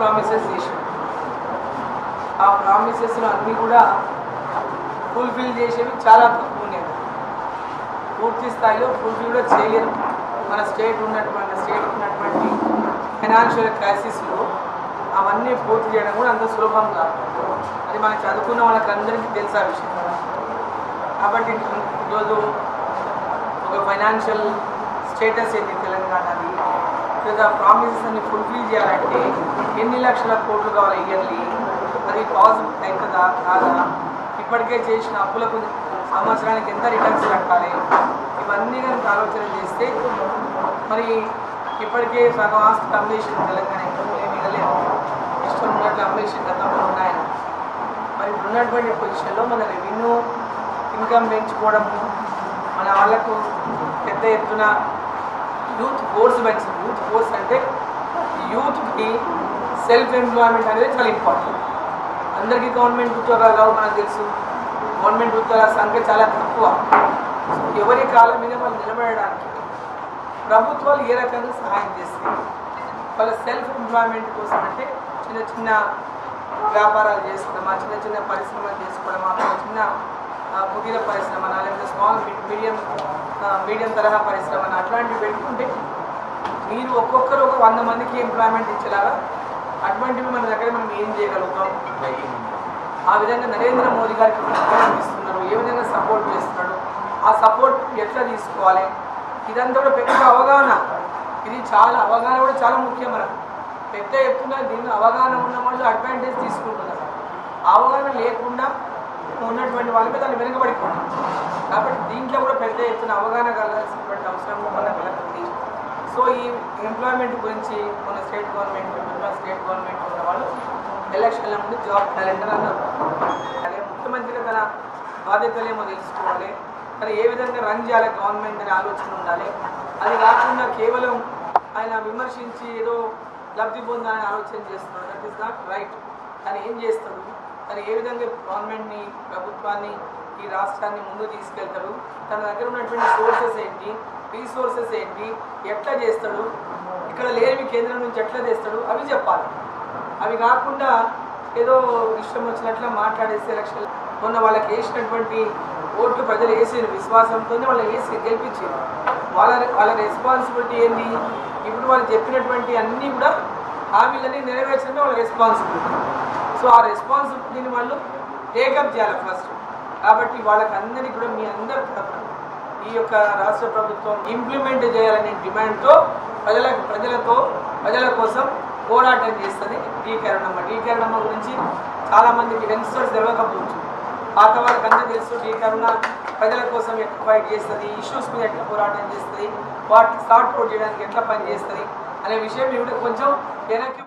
Promises చేశారు. ఆ ప్రామిసెస్లో అన్నీ కూడా ఫుల్ఫిల్ చేసేవి చాలా తక్కువ ఉన్నాయి. పూర్తి స్థాయిలో ఫుల్ఫిల్ కూడా చేయలేదు. మన స్టేట్ ఉన్నటువంటి ఫైనాన్షియల్ క్రైసిస్లో అవన్నీ పూర్తి చేయడం కూడా అంత సులభం కాదు. అది మనం చదువుకున్న వాళ్ళకి అందరికీ తెలుసా విషయం. కాబట్టి ఈరోజు ఒక ఫైనాన్షియల్ స్టేటస్ ఏంటి తెలంగాణది, లేదా ప్రామిసెస్ అన్ని ఫుల్ఫిల్ చేయాలంటే ఎన్ని లక్షల కోట్లు కావాలి ఇయర్లీ, అది పాసిబుల్ అవుతుందా కాదా, ఇప్పటికే చేసిన అప్పులకు సంవత్సరానికి ఎంత రిటర్న్స్ కట్టాలి, ఇవన్నీ కనుక ఆలోచన చేస్తే మరి ఇప్పటికే సగం ఆస్తి అమ్మేషన్ తెలంగాణ ఏమి మిగలేదు. ఇష్టం ఉన్నట్లు అమ్మేషన్ గతంలో ఉన్నాయని. మరి ఉన్నటువంటి పొజిషన్లో మన రెవెన్యూ ఇన్కమ్ పెంచుకోవడము, మన వాళ్ళకు పెద్ద ఎత్తున యూత్ ఫోర్స్ పెంచింది. యూత్ ఫోర్స్ అంటే యూత్కి సెల్ఫ్ ఎంప్లాయ్మెంట్ అనేది చాలా ఇంపార్టెంట్. అందరికీ గవర్నమెంట్ ఉద్యోగాలు కావు, మనకు తెలుసు. గవర్నమెంట్ ఉద్యోగాల సంఖ్య చాలా తక్కువ. ఎవరి కాలం మీద వాళ్ళు నిలబడడానికి ప్రభుత్వాలు ఏ రకంగా సహాయం చేస్తాయి. వాళ్ళ సెల్ఫ్ ఎంప్లాయ్మెంట్ కోసం అంటే చిన్న చిన్న వ్యాపారాలు చేసుకోవడమా, చిన్న చిన్న పరిశ్రమలు చేసుకోవడమా, చిన్న కుటీర పరిశ్రమ, లేకపోతే స్మాల్ మీడియం తరహా పరిశ్రమ అట్లాంటివి పెట్టుకుంటే మీరు ఒక్కొక్కరు ఒక 100 మందికి ఎంప్లాయ్మెంట్ ఇచ్చేలాగా అటువంటివి మన దగ్గర మనం ఏం చేయగలుగుతాం. ఆ విధంగా నరేంద్ర మోదీ గారికి ఇస్తున్నారు, ఏ విధంగా సపోర్ట్ చేస్తున్నాడు, ఆ సపోర్ట్ ఎట్లా తీసుకోవాలి, ఇదంతా కూడా పెద్ద అవగాహన. ఇది చాలా అవగాహన కూడా చాలా ముఖ్యం. మనకు పెద్ద ఎత్తున దీన్ని అవగాహన ఉన్న వాళ్ళు అడ్వాంటేజ్ తీసుకుంటున్నారు. అవగాహన లేకుండా ఉన్నటువంటి వాళ్ళకి దాన్ని వెనుకబడిపోతుంది. కాబట్టి దీంట్లో కూడా పెద్ద ఎత్తున అవగాహన కలగాల్సినటువంటి అవసరం మనకు కలుగుతుంది. సో ఈ ఎంప్లాయ్మెంట్ గురించి మన స్టేట్ గవర్నమెంట్ ఉన్న వాళ్ళు ఎలక్షన్ల ముందు జాబ్ క్యాలెండర్ అన్నారు. అదే ముఖ్యమంత్రిగా తన బాధ్యతలేమో తెలుసుకోవాలి, కానీ ఏ విధంగా రన్ చేయాలి గవర్నమెంట్ అనే ఆలోచన ఉండాలి. అది కాకుండా కేవలం ఆయన విమర్శించి ఏదో లబ్ధి పొందాలని ఆలోచన చేస్తున్నాడు. That is not right. కానీ ఏం చేస్తాడు, కానీ ఏ విధంగా గవర్నమెంట్ని, ప్రభుత్వాన్ని, ఈ రాష్ట్రాన్ని ముందు తీసుకెళ్తాడు, తన దగ్గర ఉన్నటువంటి సోర్సెస్ ఏంటి, రీసోర్సెస్ ఏంటి, ఎట్లా చేస్తాడు, ఇక్కడ లేని కేంద్రం నుంచి ఎట్లా చేస్తాడు, అవి చెప్పాలి. అవి కాకుండా ఏదో ఇష్టం వచ్చినట్లు మాట్లాడేసి ఎలక్షన్ మొన్న వాళ్ళకి వేసినటువంటి ఓట్లు ప్రజలు వేసిన విశ్వాసంతోనే వాళ్ళు వేసి గెలిపించారు. వాళ్ళ రెస్పాన్సిబిలిటీ ఏంటి, ఇప్పుడు వాళ్ళు చెప్పినటువంటి అన్నీ కూడా హామీలన్నీ నెరవేర్చడమే వాళ్ళ రెస్పాన్సిబిలిటీ. సో ఆ రెస్పాన్సిబిలిటీని వాళ్ళు టేకప్ చేయాలి ఫస్ట్. కాబట్టి వాళ్ళకి అందరికీ కూడా మీ అందరి తరఫున ఈ యొక్క రాష్ట్ర ప్రభుత్వం ఇంప్లిమెంట్ చేయాలనే డిమాండ్తో ప్రజల కోసం పోరాటం చేస్తుంది డీకరణమ్మ గురించి చాలామందికి యంగ్స్టర్స్ తెలియకపోవచ్చు. పాత వాళ్ళకి అందరూ తెలుసు డీకరణ ప్రజల కోసం ఎట్లా ఫైట్ చేస్తుంది, ఇష్యూస్ మీద ఎట్లా పోరాటం చేస్తుంది, వాటిని సార్ట్ అవుట్ చేయడానికి ఎట్లా పని చేస్తుంది అనే విషయం కూడా కొంచెం వెనక్కి